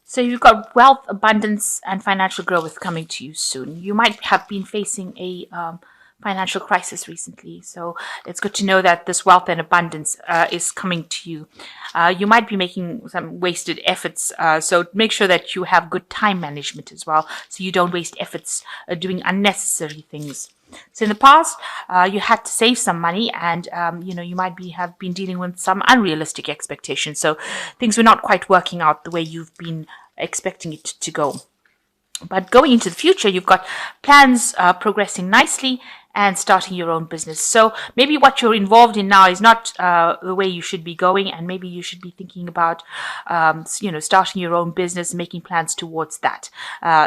So you've got wealth, abundance, and financial growth coming to you soon. You might have been facing a financial crisis recently, so it's good to know that this wealth and abundance is coming to you. You might be making some wasted efforts, so make sure that you have good time management as well, so you don't waste efforts doing unnecessary things. So in the past, you had to save some money, and you might have been dealing with some unrealistic expectations. So things were not quite working out the way you've been expecting it to go. But going into the future, you've got plans progressing nicely and starting your own business. So maybe what you're involved in now is not the way you should be going, and maybe you should be thinking about, starting your own business, making plans towards that,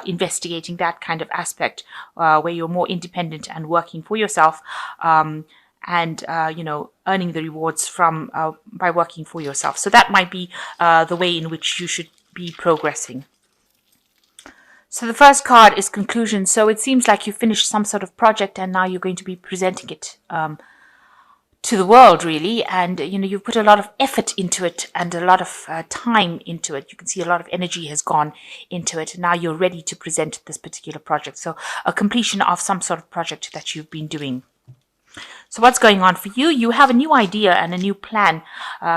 investigating that kind of aspect where you're more independent and working for yourself. And earning the rewards from by working for yourself. So that might be the way in which you should be progressing. So the first card is conclusion. So it seems like you finished some sort of project and now you're going to be presenting it to the world, really. And, you've put a lot of effort into it and a lot of time into it. You can see a lot of energy has gone into it. And now you're ready to present this particular project. So a completion of some sort of project that you've been doing. So what's going on for you? You have a new idea and a new plan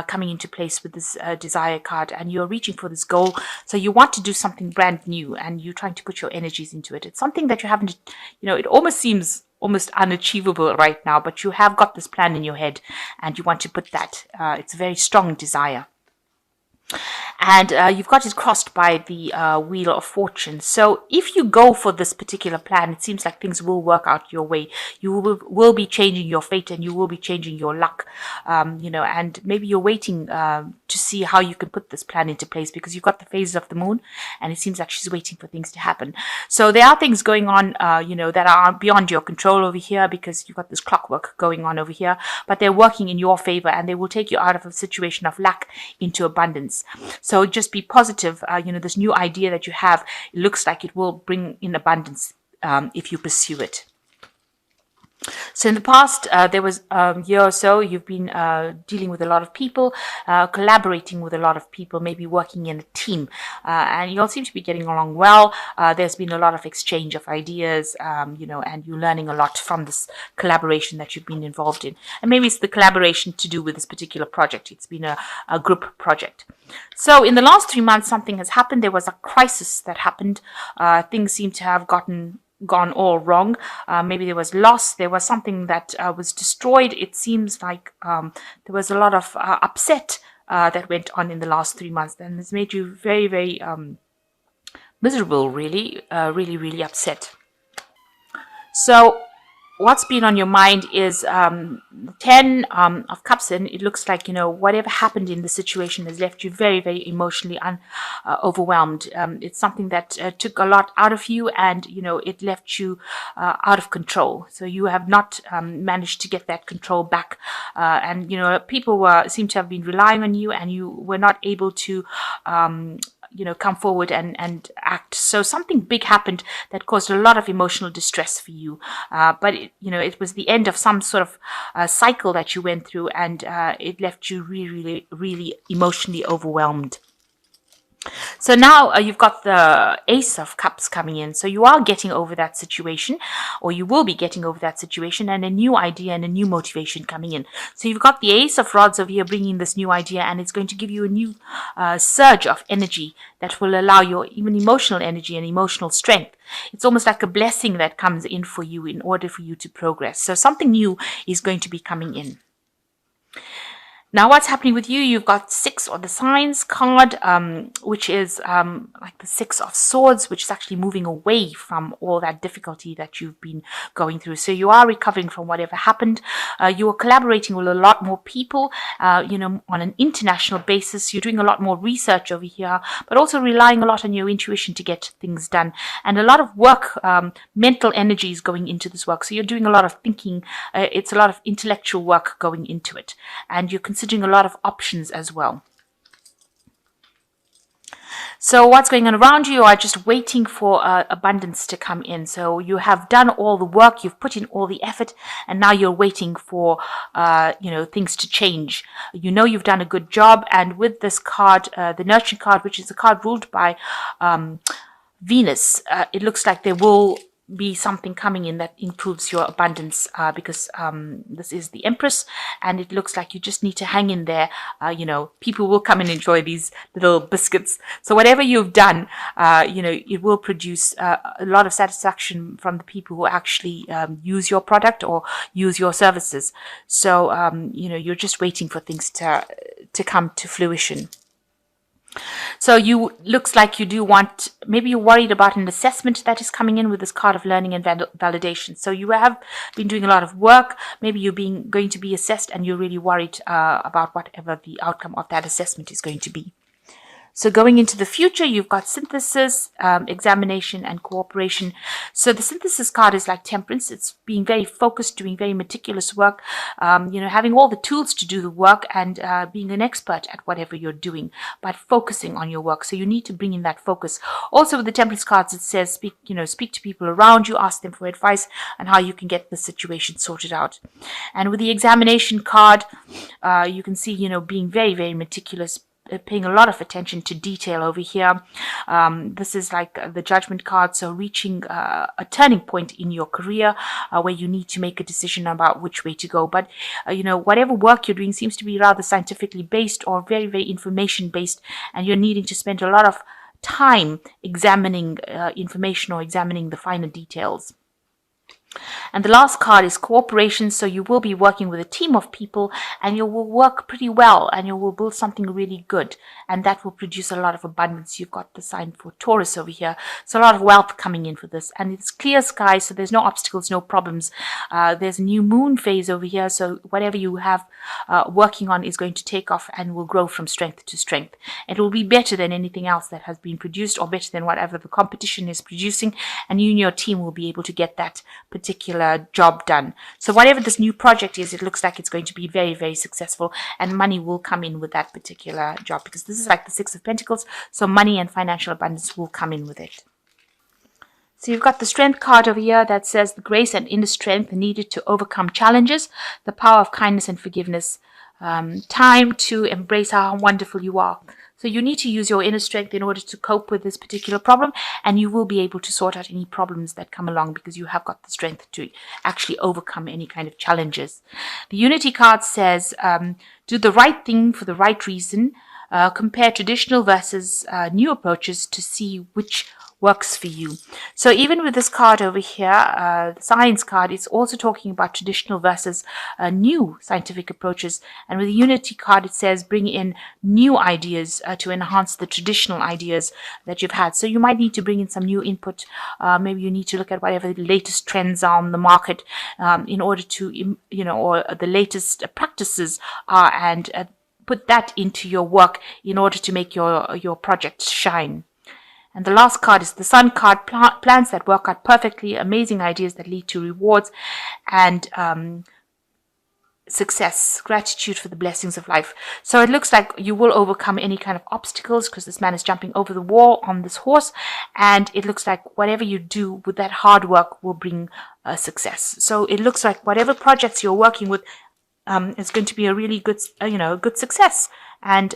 coming into place with this desire card, and you're reaching for this goal. So you want to do something brand new and you're trying to put your energies into it. It's something that you haven't, it almost seems almost unachievable right now, but you have got this plan in your head and you want to put that. It's a very strong desire. And you've got it crossed by the Wheel of Fortune. So if you go for this particular plan, it seems like things will work out your way. You will be changing your fate and you will be changing your luck, and maybe you're waiting to see how you can put this plan into place, because you've got the phases of the moon and it seems like she's waiting for things to happen. So there are things going on, that are beyond your control over here, because you've got this clockwork going on over here, but they're working in your favor and they will take you out of a situation of lack into abundance. So just be positive. This new idea that you have, it looks like it will bring in abundance if you pursue it. So in the past, there was a year or so, you've been dealing with a lot of people, collaborating with a lot of people, maybe working in a team, and you all seem to be getting along well. There's been a lot of exchange of ideas, and you're learning a lot from this collaboration that you've been involved in. And maybe it's the collaboration to do with this particular project. It's been a group project. So in the last 3 months, something has happened. There was a crisis that happened. Things seem to have gone all wrong. Maybe there was loss. There was something that was destroyed. It seems like there was a lot of upset that went on in the last 3 months, and it's made you very, very miserable, really, really upset. So what's been on your mind is the 10 of Cups, and it looks like, whatever happened in the situation has left you very, very emotionally overwhelmed. It's something that took a lot out of you, and, it left you out of control. So you have not managed to get that control back. And, people seem to have been relying on you, and you were not able to come forward and act. So something big happened that caused a lot of emotional distress for you. But it was the end of some sort of cycle that you went through, and it left you really, really, really emotionally overwhelmed. So now you've got the Ace of Cups coming in. So you are getting over that situation, or you will be getting over that situation, and a new idea and a new motivation coming in. So you've got the Ace of Rods over here bringing this new idea, and it's going to give you a new surge of energy that will allow your even emotional energy and emotional strength. It's almost like a blessing that comes in for you in order for you to progress. So something new is going to be coming in. Now, what's happening with you? You've got 6 on the Signs card, which is like the 6 of Swords, which is actually moving away from all that difficulty that you've been going through. So you are recovering from whatever happened. You are collaborating with a lot more people, on an international basis. You're doing a lot more research over here, but also relying a lot on your intuition to get things done. And a lot of work, mental energy is going into this work. So you're doing a lot of thinking. It's a lot of intellectual work going into it. And you're considering a lot of options as well. So what's going on around you? You are just waiting for abundance to come in. So you have done all the work, you've put in all the effort, and now you're waiting for things to change. You know you've done a good job, and with this card, the nurturing card, which is a card ruled by Venus, it looks like there will be something coming in that improves your abundance, because this is the Empress, and it looks like you just need to hang in there. People will come and enjoy these little biscuits. So whatever you've done, it will produce a lot of satisfaction from the people who actually use your product or use your services. So you're just waiting for things to come to fruition. So looks like you do want, maybe you're worried about an assessment that is coming in with this card of learning and validation. So you have been doing a lot of work. Maybe you're going to be assessed, and you're really worried about whatever the outcome of that assessment is going to be. So going into the future, you've got synthesis, examination, and cooperation. So the synthesis card is like temperance. It's being very focused, doing very meticulous work, having all the tools to do the work, and being an expert at whatever you're doing, but focusing on your work. So you need to bring in that focus. Also with the temperance cards, it says speak to people around you, ask them for advice on how you can get the situation sorted out. And with the examination card, you can see, being very, very meticulous, paying a lot of attention to detail over here. This is like the judgment card, so reaching a turning point in your career where you need to make a decision about which way to go. But whatever work you're doing seems to be rather scientifically based or very, very information based, and you're needing to spend a lot of time examining information or examining the finer details. And the last card is cooperation. So you will be working with a team of people, and you will work pretty well, and you will build something really good, and that will produce a lot of abundance. You've got the sign for Taurus over here. So a lot of wealth coming in for this, and it's clear sky, so there's no obstacles, no problems. There's a new moon phase over here, so whatever you have working on is going to take off and will grow from strength to strength. It will be better than anything else that has been produced, or better than whatever the competition is producing, and you and your team will be able to get that particular job done. So whatever this new project is, it looks like it's going to be very, very successful, and money will come in with that particular job, because this is like the Six of Pentacles, so money and financial abundance will come in with it. So you've got the strength card over here that says the grace and inner strength needed to overcome challenges, the power of kindness and forgiveness, time to embrace how wonderful you are. So you need to use your inner strength in order to cope with this particular problem, and you will be able to sort out any problems that come along because you have got the strength to actually overcome any kind of challenges. The Unity card says, do the right thing for the right reason, compare traditional versus new approaches to see which works for you. So even with this card over here, the science card, it's also talking about traditional versus new scientific approaches. And with the Unity card, it says bring in new ideas to enhance the traditional ideas that you've had. So you might need to bring in some new input. Maybe you need to look at whatever the latest trends are on the market in order to, or the latest practices are, and put that into your work in order to make your project shine. And the last card is the Sun card, plans that work out perfectly, amazing ideas that lead to rewards and success, gratitude for the blessings of life. So it looks like you will overcome any kind of obstacles, because this man is jumping over the wall on this horse, and it looks like whatever you do with that hard work will bring success. So it looks like whatever projects you're working with is going to be a really good, good success. And,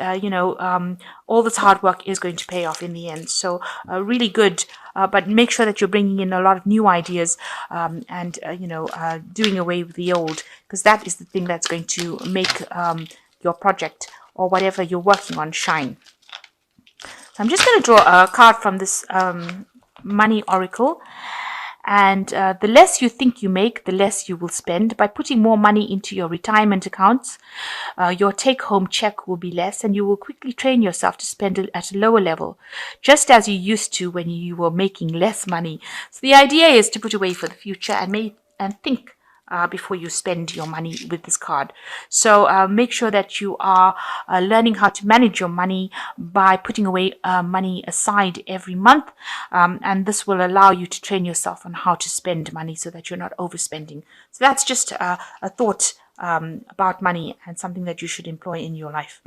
all this hard work is going to pay off in the end. So really good, but make sure that you're bringing in a lot of new ideas and doing away with the old, because that is the thing that's going to make your project or whatever you're working on shine. So I'm just going to draw a card from this money oracle. And the less you think you make, the less you will spend. By putting more money into your retirement accounts, your take-home check will be less, and you will quickly train yourself to spend at a lower level, just as you used to when you were making less money. So the idea is to put away for the future and think before you spend your money with this card. So make sure that you are learning how to manage your money by putting away money aside every month, and this will allow you to train yourself on how to spend money so that you're not overspending. So that's just a thought about money, and something that you should employ in your life.